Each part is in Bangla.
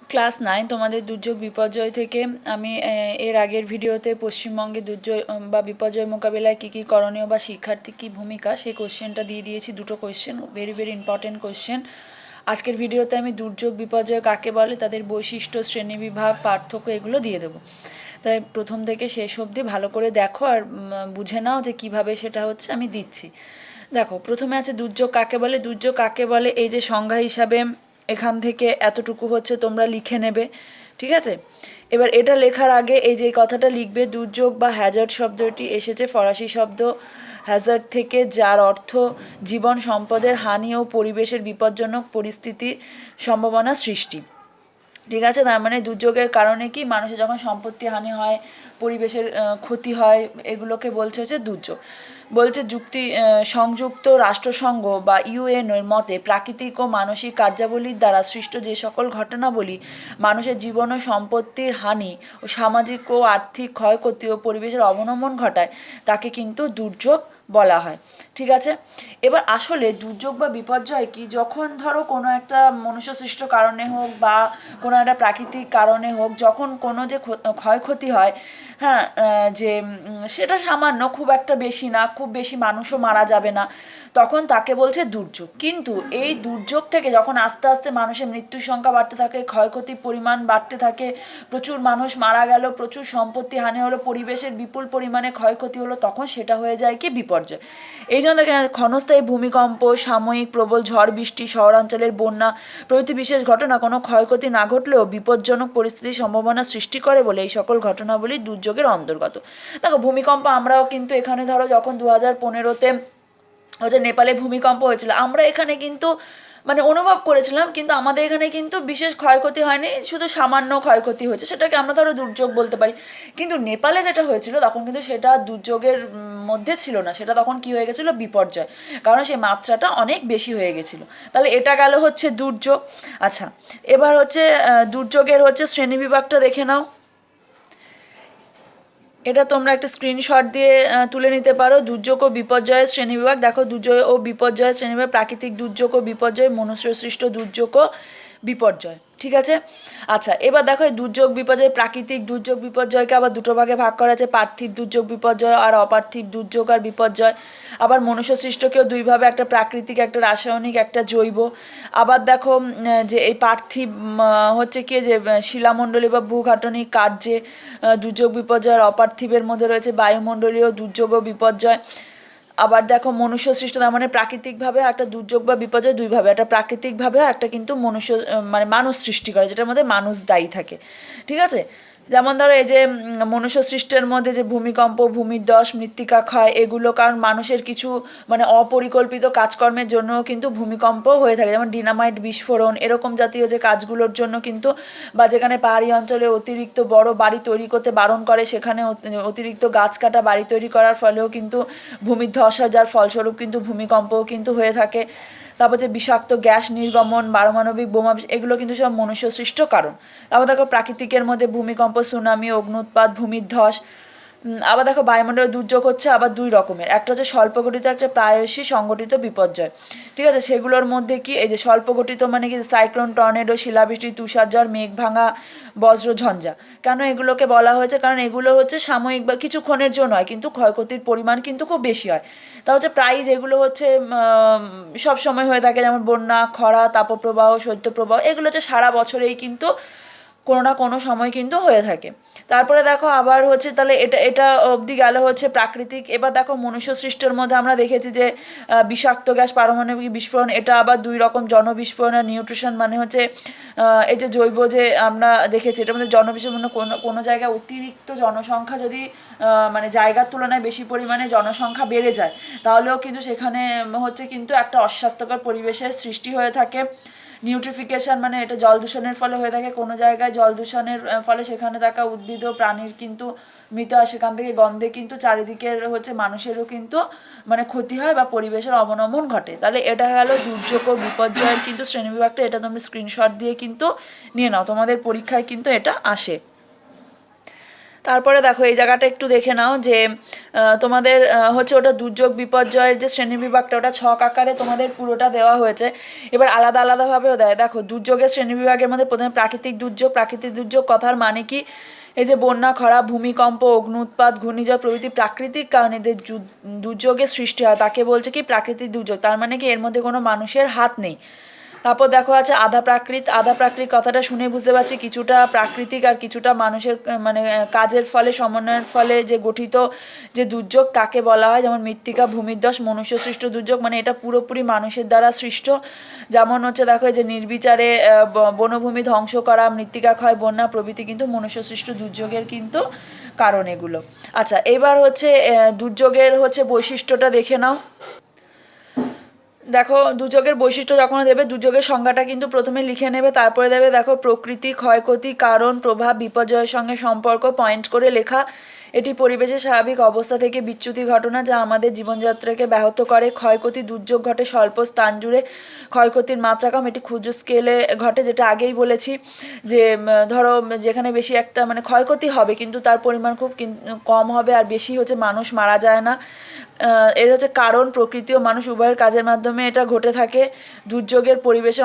ক্লাস 9 তোমাদের দুর্যোগ বিপর্যয় থেকে আমি এর আগের ভিডিওতে পশ্চিমবঙ্গে দুর্যোগ বা বিপর্যয় মোকাবিলায় কী কী করণীয় বা শিক্ষার্থী কী ভূমিকা সেই কোশ্চেনটা দিয়ে দিয়েছি। দুটো question, very very important question. আজকের ভিডিওতে আমি দুর্যোগ বিপর্যয় কাকে বলে, তাদের বৈশিষ্ট্য, শ্রেণীবিভাগ, পার্থক্য এগুলো দিয়ে দেবো। তাই প্রথম থেকে শেষ অবধি ভালো করে দেখো আর বুঝে নাও যে কিভাবে সেটা হচ্ছে আমি দিচ্ছি। দেখো, প্রথমে আছে দুর্যোগ কাকে বলে। দুর্যোগ কাকে বলে এই যে সংজ্ঞা হিসাবে এখান থেকে এতটুকু হচ্ছে তোমরা লিখে নেবে, ঠিক আছে? এবার এটা লেখার আগে এই যে কথাটা লিখবে, দুর্যোগ বা হ্যাজার্ড শব্দটি এসেছে ফরাসি শব্দ হ্যাজার্ড থেকে, যার অর্থ জীবন সম্পদের হানি ও পরিবেশের বিপজ্জনক পরিস্থিতির সম্ভাবনা সৃষ্টি। ঠিক আছে, তার মানে দুর্যোগের কারণে কি মানুষের যখন সম্পত্তি হানি হয়, পরিবেশের ক্ষতি হয়, এগুলোকে বলছে হচ্ছে দুর্যোগ। বলছে সংযুক্ত রাষ্ট্রসংঘ বা ইউএনএর মতে প্রাকৃতিক ও মানসিক কার্যাবলীর দ্বারা সৃষ্ট যে সকল ঘটনাবলী মানুষের জীবন ও সম্পত্তির হানি ও সামাজিক ও আর্থিক ক্ষয়ক্ষতি ও পরিবেশের অবনমন ঘটায় তাকে কিন্তু দুর্যোগ বলা হয়। ঠিক আছে, এবার আসলে দুর্যোগ বা বিপর্যয় কি, যখন ধরো কোনো একটা মনুষ্যসৃষ্ট কারণে হোক বা কোনো একটা প্রাকৃতিক কারণে হোক, যখন কোনো যে ক্ষয়ক্ষতি হয়, হ্যাঁ, যে সেটা সামান্য, খুব একটা বেশি না, খুব বেশি মানুষও মারা যাবে না, তখন তাকে বলছে দুর্যোগ। কিন্তু এই দুর্যোগ থেকে যখন আস্তে আস্তে মানুষের মৃত্যুর সংখ্যা বাড়তে থাকে, ক্ষয়ক্ষতির পরিমাণ বাড়তে থাকে, প্রচুর মানুষ মারা গেল, প্রচুর সম্পত্তি হানি হলো, পরিবেশের বিপুল পরিমাণে ক্ষয়ক্ষতি হলো, তখন সেটা হয়ে যায় কি বিপর্যয়। এই জন্য দেখেন, ক্ষণস্থায়ী ভূমিকম্প, সাময়িক প্রবল ঝড় বৃষ্টি, শহরাঞ্চলের বন্যা প্রভৃতি বিশেষ ঘটনা কোনো ক্ষয়ক্ষতি না ঘটলেও বিপজ্জনক পরিস্থিতির সম্ভাবনা সৃষ্টি করে বলে এই সকল ঘটনাবলী দুর্যোগের অন্তর্গত। দেখো, ভূমিকম্প আমরাও কিন্তু এখানে ধরো যখন 2015-তে হচ্ছে নেপালে ভূমিকম্প হয়েছিল, আমরা এখানে কিন্তু মানে অনুভব করেছিলাম, কিন্তু আমাদের এখানে কিন্তু বিশেষ ক্ষয়ক্ষতি হয়নি, শুধু সামান্য ক্ষয়ক্ষতি হয়েছে, সেটাকে আমরা ধরো দুর্যোগ বলতে পারি। কিন্তু নেপালে যেটা হয়েছিল তখন কিন্তু সেটা দুর্যোগের মধ্যে ছিল না, সেটা তখন কি হয়ে গেছিলো, বিপর্যয়, কারণ সেই মাত্রাটা অনেক বেশি হয়ে গেছিলো। তাহলে এটা গেল হচ্ছে দুর্যোগ। আচ্ছা, এবার হচ্ছে দুর্যোগের হচ্ছে শ্রেণীবিভাগটা দেখে নাও। এটা তোমরা একটা স্ক্রিনশট দিয়ে তুলে নিতে পারো। দুর্যোগ ও বিপর্যয়ের শ্রেণীবিভাগ দেখো, দুর্যোগ ও বিপর্যয়ের শ্রেণীবিভাগ: প্রাকৃতিক দুর্যোগ ও বিপর্যয়, মনুষ্যসৃষ্ট দুর্যোগ ও বিপর্যয়। ঠিক আছে, আচ্ছা, এবার দেখো এই দুর্যোগ বিপর্যয়, প্রাকৃতিক দুর্যোগ বিপর্যয়কে আবার দুটো ভাগে ভাগ করা আছে, পার্থিব দুর্যোগ বিপর্যয় আর অপার্থিব দুর্যোগ আর বিপর্যয়। আবার মনুষ্যসৃষ্টকেও দুইভাবে, একটা প্রাকৃতিক, একটা রাসায়নিক, একটা জৈব। আবার দেখো যে এই পার্থিব হচ্ছে কি, যে শিলামণ্ডলী বা ভূঘাটনিক কার্যে দুর্যোগ বিপর্যয়, আর অপার্থিবের মধ্যে রয়েছে বায়ুমণ্ডলীয় দুর্যোগ ও বিপর্যয়। আবার দেখো মনুষ্য সৃষ্ট, তার মানে প্রাকৃতিকভাবে একটা দুর্যোগ বা বিপর্যয় দুইভাবে, একটা প্রাকৃতিকভাবে, একটা কিন্তু মনুষ্য মানে মানুষ সৃষ্টি করে, যেটার মধ্যে মানুষ দায়ী থাকে। ঠিক আছে, যেমন ধরো এই যে মনুষ্য সৃষ্টের মধ্যে যে ভূমিকম্প, ভূমিধস, মৃত্তিকা ক্ষয়, এগুলো কারণ মানুষের কিছু মানে অপরিকল্পিত কাজকর্মের জন্য কিন্তু ভূমিকম্প হয়ে থাকে, যেমন ডিনামাইট বিস্ফোরণ, এরকম জাতীয় যে কাজগুলোর জন্য কিন্তু, বা যেখানে পাহাড়ি অঞ্চলে অতিরিক্ত বড় বাড়ি তৈরি করতে বারণ করে, সেখানে অতিরিক্ত গাছ কাটা বাড়ি তৈরি করার ফলেও কিন্তু ভূমিধস হয়, যার ফলস্বরূপ কিন্তু ভূমিকম্পও কিন্তু হয়ে থাকে। তারপর যে বিষাক্ত গ্যাস নির্গমন, পারমাণবিক বোমা, এগুলো কিন্তু সব মনুষ্যসৃষ্ট কারণ। তারপর দেখো প্রাকৃতিকের মধ্যে ভূমিকম্প, সুনামি, অগ্নুৎপাত, ভূমিধস। আবার দেখো বায়ুমণ্ডলের দুর্যোগ হচ্ছে আবার দুই রকমের, একটা হচ্ছে স্বল্পঘটিত, একটা প্রায়শই সংগঠিত বিপর্যয়। ঠিক আছে, সেগুলোর মধ্যে কি, এই যে স্বল্পঘটিত মানে কি, সাইক্লোন, টর্নেডো, শিলাবৃষ্টি, তুষারঝড়, মেঘ ভাঙা, বজ্র ঝঞ্ঝা। কেন এগুলোকে বলা হয়েছে, কারণ এগুলো হচ্ছে সাময়িক বা কিছুক্ষণের জন্য হয়, কিন্তু ক্ষয়ক্ষতির পরিমাণ কিন্তু খুব বেশি হয়। তা হচ্ছে প্রায় যেগুলো হচ্ছে সব সময় হয়ে থাকে, যেমন বন্যা, খরা, তাপপ্রবাহ, শৈত্যপ্রবাহ, এগুলো হচ্ছে সারা বছরেই কিন্তু কোনো না কোনো সময় কিন্তু হয়ে থাকে। তারপরে দেখো আবার হচ্ছে, তাহলে এটা এটা অবধি গেল হচ্ছে প্রাকৃতিক। এবার দেখো মনুষ্য সৃষ্টির মধ্যে আমরা দেখেছি যে বিষাক্ত গ্যাস, পারমাণবিক বিস্ফোরণ, এটা আবার দুই রকম, জনবিস্ফোরণ আর নিউট্রিশন, মানে হচ্ছে এই যে জৈব, যে আমরা দেখেছি এটার মধ্যে জনবিস্ফোরণ মানে কোনো কোনো জায়গায় অতিরিক্ত জনসংখ্যা যদি মানে জায়গার তুলনায় বেশি পরিমাণে জনসংখ্যা বেড়ে যায়, তাহলেও কিন্তু সেখানে হচ্ছে কিন্তু একটা অস্বাস্থ্যকর পরিবেশের সৃষ্টি হয়ে থাকে। নিউট্রিফিকেশান মানে এটা জল দূষণের ফলে হয়ে থাকে, কোনো জায়গায় জল দূষণের ফলে সেখানে থাকা উদ্ভিদ ও প্রাণীর কিন্তু মৃত হয়, সেখান থেকে গন্ধে কিন্তু চারিদিকের হচ্ছে মানুষেরও কিন্তু মানে ক্ষতি হয় বা পরিবেশের অবনমন ঘটে। তাহলে এটা গেল দুর্যোগ ও বিপর্যয়ের কিন্তু শ্রেণীবিভাগটা, এটা তোমরা স্ক্রিনশট দিয়ে কিন্তু নিয়ে নাও, তোমাদের পরীক্ষায় কিন্তু এটা আসে। তারপরে দেখো এই জায়গাটা একটু দেখে নাও যে তোমাদের হচ্ছে ওটা দুর্যোগ বিপর্যয়ের যে শ্রেণীবিভাগটা ওটা ছক আকারে তোমাদের পুরোটা দেওয়া হয়েছে। এবার আলাদা আলাদাভাবেও দেয়। দেখো দুর্যোগের শ্রেণীবিভাগের মধ্যে প্রথমে প্রাকৃতিক দুর্যোগ কথার মানে কি, এই যে বন্যা, খরা, ভূমিকম্প, অগ্নুৎপাত, ঘূর্ণিঝড় প্রভৃতি প্রাকৃতিক কারণে যে দুর্যোগের সৃষ্টি হয় তাকে বলছে কি প্রাকৃতিক দুর্যোগ। তার মানে কি এর মধ্যে কোনো মানুষের হাত নেই। তারপর দেখো আছে আধা প্রাকৃত কথাটা শুনে বুঝতে পারছি কিছুটা প্রাকৃতিক আর কিছুটা মানুষের মানে কাজের ফলে সমন্বয়ের ফলে যে গঠিত যে দুর্যোগ তাকে বলা হয়, যেমন মৃত্তিকা ভূমিধ্বস মনুষ্য সৃষ্ট দুর্যোগ, মানে এটা পুরোপুরি মানুষের দ্বারা সৃষ্ট। যেমন হচ্ছে দেখো যে নির্বিচারে বনভূমি ধ্বংস করা, মৃত্তিকা ক্ষয়, বন্যা প্রভৃতি কিন্তু মনুষ্য সৃষ্ট দুর্যোগের কিন্তু কারণ এগুলো। আচ্ছা এবার হচ্ছে দুর্যোগের হচ্ছে বৈশিষ্ট্যটা দেখে নাও। দেখো দুর্যোগের বৈশিষ্ট্য যখন দেবে দুর্যোগের সংজ্ঞাটা কিন্তু প্রথমে লিখে নেবে, তারপরে দেবে দেখো প্রকৃতি, ক্ষয়ক্ষতি, কারণ, প্রভাব, বিপর্যয়ের সঙ্গে সম্পর্ক পয়েন্ট করে লেখা। এটি পরিবেশের স্বাভাবিক অবস্থা থেকে বিচ্যুতি ঘটনা যা আমাদের জীবনযাত্রাকে ব্যাহত করে। ক্ষয়ক্ষতি, দুর্যোগ ঘটে স্বল্প স্থান জুড়ে, ক্ষয়ক্ষতির মাত্রা কম, এটি ক্ষুদ্র স্কেলে ঘটে, যেটা আগেই বলেছি যে ধরো যেখানে বেশি একটা মানে ক্ষয়ক্ষতি হবে কিন্তু তার পরিমাণ খুব কম হবে, আর বেশি হচ্ছে মানুষ মারা যায় না। এর হচ্ছে কারণ প্রকৃতি ও মানুষ উভয়ের কাজের মাধ্যমে এটা ঘটে থাকে। দুর্যোগের পরিবেশে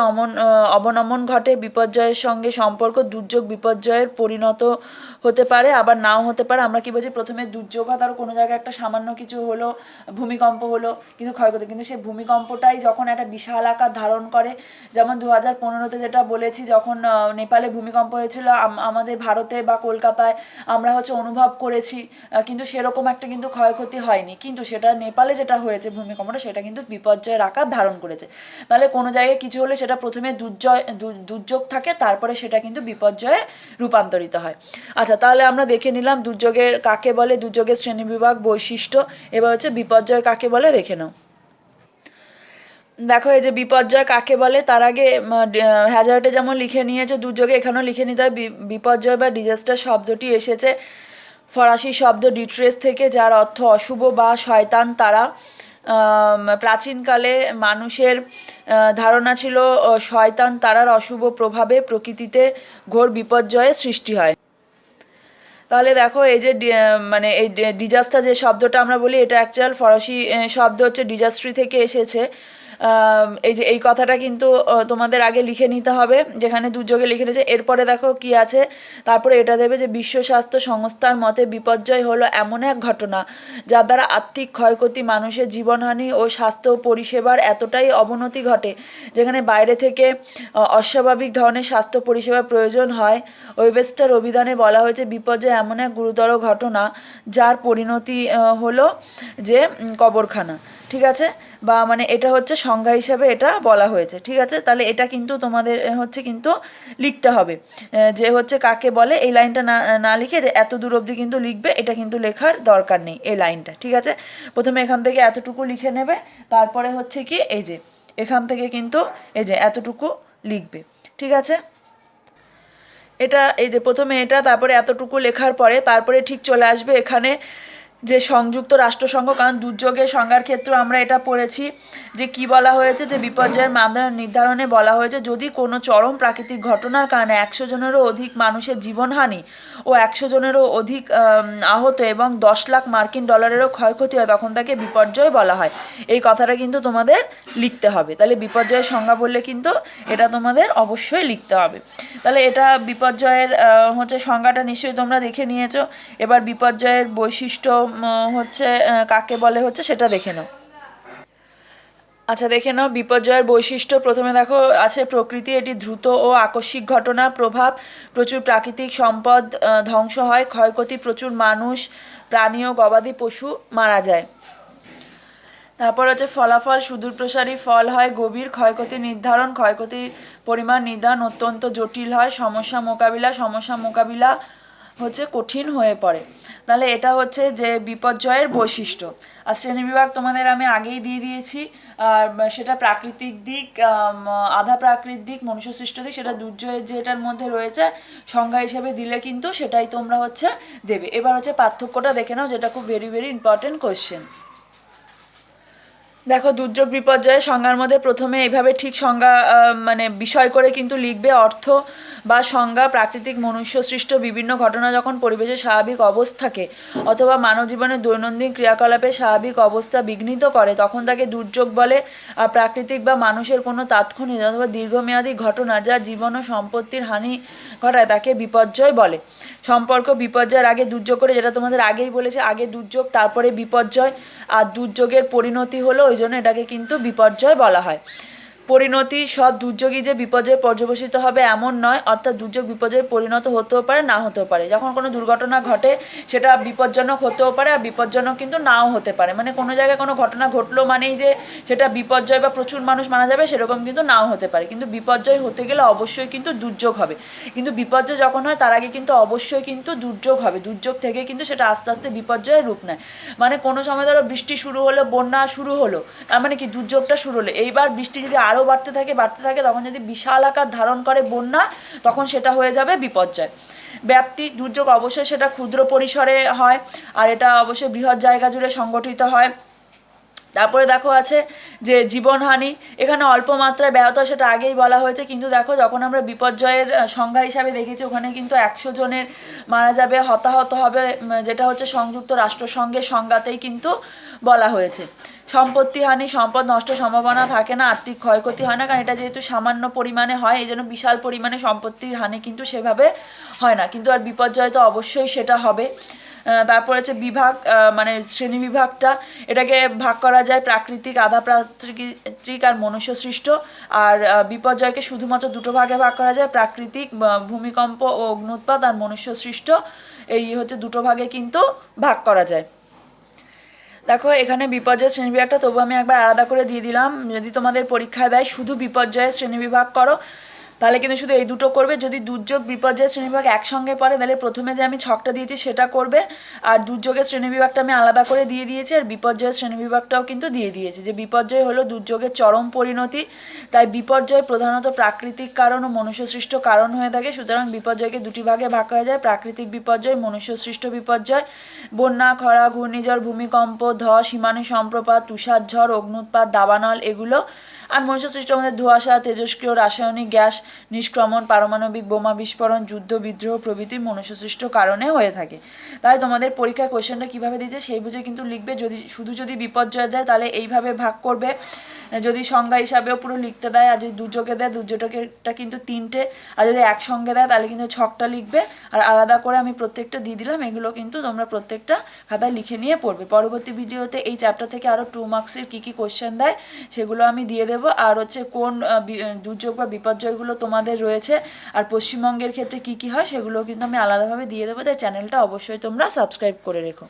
অবনমন ঘটে। বিপর্যয়ের সঙ্গে সম্পর্ক, দুর্যোগ বিপর্যয়ের পরিণত হতে পারে আবার নাও হতে পারে। আমরা কি বলছি প্রথমে দুর্যোগ হয়, ধরো কোনো জায়গায় একটা সামান্য কিছু হলো, ভূমিকম্প হলো কিন্তু ক্ষয়ক্ষতি, কিন্তু সেই ভূমিকম্পটাই যখন একটা বিশাল আকার ধারণ করে, যেমন 2015-তে যেটা বলেছি যখন নেপালে ভূমিকম্প হয়েছিল আমাদের ভারতে বা কলকাতায় আমরা হচ্ছে অনুভব করেছি, কিন্তু সেরকম একটা কিন্তু ক্ষয়ক্ষতি হয়নি, কিন্তু সেটা নেপালে যেটা হয়েছে ভূমিকম্পটা সেটা কিন্তু বিপর্যয়ের আকার ধারণ করেছে। তাহলে কোনো জায়গায় কিছু হলে সেটা প্রথমে দুর্যোগ থাকে, তারপরে সেটা কিন্তু বিপর্যয়ে রূপান্তরিত হয়। আচ্ছা তাহলে আমরা দেখে নিলাম দুর্যোগের কাকে বলে, দুর্যোগের শ্রেণীবিভাগ, বৈশিষ্ট্য। এবার হচ্ছে বিপর্যয় কাকে বলে দেখে নাও। দেখো এই যে বিপর্যয় কাকে বলে, তার আগে হ্যাজার্ডে যেমন লিখে নিয়েছে দুর্যোগে, এখানেও লিখে নিতে হয়। বিপর্যয় বা ডিজাস্টার শব্দটি এসেছে ফরাসি শব্দ ডিট্রেস থেকে, যার অর্থ অশুভ বা শয়তান তারা। প্রাচীনকালে মানুষের ধারণা ছিল শয়তান তারার অশুভ প্রভাবে প্রকৃতিতে ঘোর বিপর্যয়ের সৃষ্টি হয়। তাহলে দেখো এই যে মানে এই ডিজাস্টার যে শব্দটা আমরা বলি এটা অ্যাকচুয়াল ফরাসি শব্দ হচ্ছে ডিজাস্ট্রি থেকে এসেছে। এই যে এই কথাটা কিন্তু তোমাদের আগে লিখে নিতে হবে, যেখানে দুর্যোগে লিখে নিয়েছে। এরপরে দেখো কি আছে, তারপরে এটা দেবে যে বিশ্ব স্বাস্থ্য সংস্থার মতে বিপর্যয় হলো এমন এক ঘটনা যার দ্বারা আর্থিক ক্ষয়ক্ষতি, মানুষের জীবনহানি ও স্বাস্থ্য পরিষেবার এতটাই অবনতি ঘটে যেখানে বাইরে থেকে অস্বাভাবিক ধরনের স্বাস্থ্য পরিষেবার প্রয়োজন হয়। ওয়েবস্টার অভিধানে বলা হয়েছে বিপর্যয় এমন এক গুরুতর ঘটনা যার পরিণতি হলো যে কবরখানা। ঠিক আছে, বা মানে এটা হচ্ছে সংজ্ঞা হিসাবে এটা বলা হয়েছে। ঠিক আছে, তাহলে এটা কিন্তু তোমাদের হচ্ছে কিন্তু লিখতে হবে যে হচ্ছে কাকে বলে। এই লাইনটা না না লিখে যে এত দূর অবধি কিন্তু লিখবে, এটা কিন্তু লেখার দরকার নেই এই লাইনটা। ঠিক আছে, প্রথমে এখান থেকে এতটুকু লিখে নেবে, তারপরে হচ্ছে কি এই যে এখান থেকে কিন্তু এই যে এতটুকু লিখবে। ঠিক আছে, এটা এই যে প্রথমে এটা তারপরে এতটুকু লেখার পরে তারপরে ঠিক চলে আসবে এখানে যে সংযুক্ত রাষ্ট্রসংঘ, কারণ দুর্যোগের সংজ্ঞার ক্ষেত্রে আমরা এটা পড়েছি যে কি বলা হয়েছে যে বিপর্যয়ের মানদণ্ড নির্ধারণে বলা হয়েছে যদি কোনো চরম প্রাকৃতিক ঘটনার কারণে 100 জনেরও অধিক মানুষের জীবনহানি ও 100 জনেরও অধিক আহত এবং 10 লাখ মার্কিন ডলারেরও ক্ষয়ক্ষতি হয় তখন তাকে বিপর্যয় বলা হয়। এই কথাটা কিন্তু তোমাদের লিখতে হবে। তাহলে বিপর্যয়ের সংজ্ঞা বললে কিন্তু এটা তোমাদের অবশ্যই লিখতে হবে। তাহলে এটা বিপর্যয়ের হচ্ছে সংজ্ঞাটা নিশ্চয়ই তোমরা দেখে নিয়েছো। এবার বিপর্যয়ের বৈশিষ্ট্য হচ্ছে কাকে বলে হচ্ছে সেটা দেখে নাও। আচ্ছা দেখে নাও বিপর্যয়ের বৈশিষ্ট্য। প্রথমে দেখো আছে প্রকৃতি, এটি দ্রুত ও আকস্মিক ঘটনা। প্রভাব, প্রচুর প্রাকৃতিক সম্পদ ধ্বংস হয়। ক্ষয়ক্ষতি, প্রচুর মানুষ, প্রাণী ও গবাদি পশু মারা যায়। তারপর হচ্ছে ফলাফল, সুদূরপ্রসারী ফল হয় গভীর। ক্ষয়ক্ষতি নির্ধারণ, ক্ষয়ক্ষতির পরিমাণ নির্ধারণ অত্যন্ত জটিল হয়। সমস্যা মোকাবিলা হচ্ছে কঠিন হয়ে পড়ে। তাহলে এটা হচ্ছে যে বিপর্যয়ের বৈশিষ্ট্য। আর শ্রেণীবিভাগ তোমাদের আমি আগেই দিয়ে দিয়েছি, আর সেটা প্রাকৃতিক দিক, আধা প্রাকৃতিক দিক, মনুষ্যসৃষ্ট দিক, সেটা দুর্যোগের যেটার মধ্যে রয়েছে সংজ্ঞা হিসেবে দিলে কিন্তু সেটাই তোমরা হচ্ছে দেবে। এবার হচ্ছে পার্থক্যটা দেখে নাও, যেটা খুব ভেরি ভেরি ইম্পর্টেন্ট কোয়েশ্চেন। দেখো, দুর্যোগ বিপর্যয়ের সংজ্ঞার মধ্যে প্রথমে এইভাবে ঠিক সংজ্ঞা মানে বিষয় করে কিন্তু লিখবে। অর্থ বা সংজ্ঞা: প্রাকৃতিক মনুষ্যসৃষ্ট বিভিন্ন ঘটনা যখন পরিবেশের স্বাভাবিক অবস্থাকে অথবা মানব জীবনের দৈনন্দিন ক্রিয়াকলাপের স্বাভাবিক অবস্থা বিঘ্নিত করে তখন তাকে দুর্যোগ বলে। আর প্রাকৃতিক বা মানুষের কোনো তাৎক্ষণিক অথবা দীর্ঘমেয়াদী ঘটনা যা জীবন ও সম্পত্তির হানি ঘটায় তাকে বিপর্যয় বলে। সম্পর্ক: বিপর্যয়ের আগে দুর্যোগ করে, যেটা তোমাদের আগেই বলেছে, আগে দুর্যোগ তারপরে বিপর্যয়। আর দুর্যোগের পরিণতি হলো, ওই জন্য এটাকে কিন্তু বিপর্যয় বলা হয়। পরিণতি: সব দুর্যোগই যে বিপর্যয়ে পর্যবসিত হবে এমন নয়, অর্থাৎ দুর্যোগ বিপর্যয়ে পরিণত হতেও পারে, না হতেও পারে। যখন কোনো দুর্ঘটনা ঘটে সেটা বিপজ্জনক হতেও পারে আর বিপজ্জনক কিন্তু নাও হতে পারে। মানে কোনো জায়গায় কোনো ঘটনা ঘটলো মানেই যে সেটা বিপর্যয় বা প্রচুর মানুষ মারা যাবে সেরকম কিন্তু নাও হতে পারে। কিন্তু বিপর্যয় হতে গেলে অবশ্যই কিন্তু দুর্যোগ হবে। কিন্তু বিপর্যয় যখন হয় তার আগে কিন্তু অবশ্যই কিন্তু দুর্যোগ হবে। দুর্যোগ থেকে কিন্তু সেটা আস্তে আস্তে বিপর্যয়ের রূপ নেয়। মানে কোনো সময় ধরো বৃষ্টি শুরু হলো, বন্যা শুরু হলো, তার মানে কি দুর্যোগটা শুরু হলো। এইবার বৃষ্টি যদি আরও বাড়তে থাকে তখন যদি বিশাল আকার ধারণ করে বন্যা, তখন সেটা হয়ে যাবে বিপর্যয়। ব্যাপ্তি: দুর্যোগ অবশ্যই সেটা ক্ষুদ্র পরিসরে হয় আর এটা অবশ্যই বৃহৎ জায়গা জুড়ে সংগঠিত হয়। তারপরে দেখো আছে যে জীবনহানি, এখানে অল্প মাত্রায় ব্যাহত হয়, সেটা আগেই বলা হয়েছে। কিন্তু দেখো, যখন আমরা বিপর্যয়ের সংজ্ঞা হিসাবে দেখেছি ওখানে কিন্তু 100 জনের মারা যাবে, হতাহত হবে, যেটা হচ্ছে সংযুক্ত রাষ্ট্রসংঘের সংজ্ঞাতেই কিন্তু বলা হয়েছে। সম্পত্তি হানি: সম্পদ নষ্টের সম্ভাবনা থাকে না, আর্থিক ক্ষয়ক্ষতি হয় না, কারণ এটা যেহেতু সামান্য পরিমাণে হয় এই জন্য বিশাল পরিমাণে সম্পত্তির হানি কিন্তু সেভাবে হয় না। কিন্তু আর বিপর্যয় তো অবশ্যই সেটা হবে। তারপর হচ্ছে বিভাগ, মানে শ্রেণী বিভাগটা, এটাকে ভাগ করা যায় প্রাকৃতিক, আধা প্রাকৃতিক আর মনুষ্য সৃষ্ট। আর বিপর্যয়কে শুধুমাত্র দুটো ভাগে ভাগ করা যায়: প্রাকৃতিক, ভূমিকম্প ও অগ্নুৎপাত, আর মনুষ্য সৃষ্ট। এই হচ্ছে দুটো ভাগে কিন্তু ভাগ করা যায়। দেখো, এখানে বিপর্যয় শ্রেণীবিভাগটা তবু আমি একবার আলাদা করে দিয়ে দিলাম। যদি তোমাদের পরীক্ষায় দেয় শুধু বিপর্যয়ের শ্রেণীবিভাগ করো তাহলে কিন্তু শুধু এই দুটো করবে। যদি দুর্যোগ বিপর্যয়ের শ্রেণীবিভাগ একসঙ্গে পড়ে তাহলে প্রথমে যে আমি ছকটা দিয়েছি সেটা করবে, আর দুর্যোগের শ্রেণীবিভাগটা আমি আলাদা করে দিয়ে দিয়েছি, আর বিপর্যয়ের শ্রেণীবিভাগটাও কিন্তু দিয়ে দিয়েছি। যে বিপর্যয় হলো দুর্যোগের চরম পরিণতি, তাই বিপর্যয় প্রধানত প্রাকৃতিক কারণ ও মনুষ্যসৃষ্ট কারণ হয়ে থাকে। সুতরাং বিপর্যয়কে দুটি ভাগে ভাগ করা যায়: প্রাকৃতিক বিপর্যয়, মনুষ্যসৃষ্ট বিপর্যয়। বন্যা, খরা, ঘূর্ণিঝড়, ভূমিকম্প, ধস, হিমানি সম্প্রপাত, তুষারঝড়, অগ্নুৎপাত, দাবানল এগুলো। আর মনুষ্যসৃষ্ট আমাদের ধোঁয়াশা, তেজস্ক্রিয় রাসায়নিক গ্যাস নিষ্ক্রমণ, পারমাণবিক বোমা বিস্ফোরণ, যুদ্ধ বিদ্রোহ প্রভৃতি মনুষ্যসৃষ্ট কারণে হয়ে থাকে। তাই তোমাদের পরীক্ষায় কোয়েশ্চেনটা কীভাবে দিয়েছে সেই বুঝে কিন্তু লিখবে। যদি বিপর্যয় দেয় তাহলে এইভাবে ভাগ করবে, যদি সংজ্ঞা হিসাবেও পুরো লিখতে দেয়, আর যদি দুর্যোগে দেয় দুর্যোগটা কিন্তু 3টে, আর যদি একসঙ্গে দেয় তাহলে কিন্তু ছকটা লিখবে। আর আলাদা করে আমি প্রত্যেকটা দিয়ে দিলাম, এগুলো কিন্তু তোমরা প্রত্যেকটা খাতায় লিখে নিয়ে পড়বে। পরবর্তী ভিডিওতে এই চ্যাপ্টার থেকে আরও 2 মার্কসের কী কী কোয়েশ্চেন দেয় সেগুলো আমি দিয়ে দেবো। আর হচ্ছে কোন দুর্যোগ বা বিপর্যয়গুলো তোমাদের রয়েছে আর পশ্চিমবঙ্গের ক্ষেত্রে কী কী হয় সেগুলো কিন্তু আমি আলাদাভাবে দিয়ে দেবো। তাই চ্যানেলটা অবশ্যই তোমরা সাবস্ক্রাইব করে রেখো।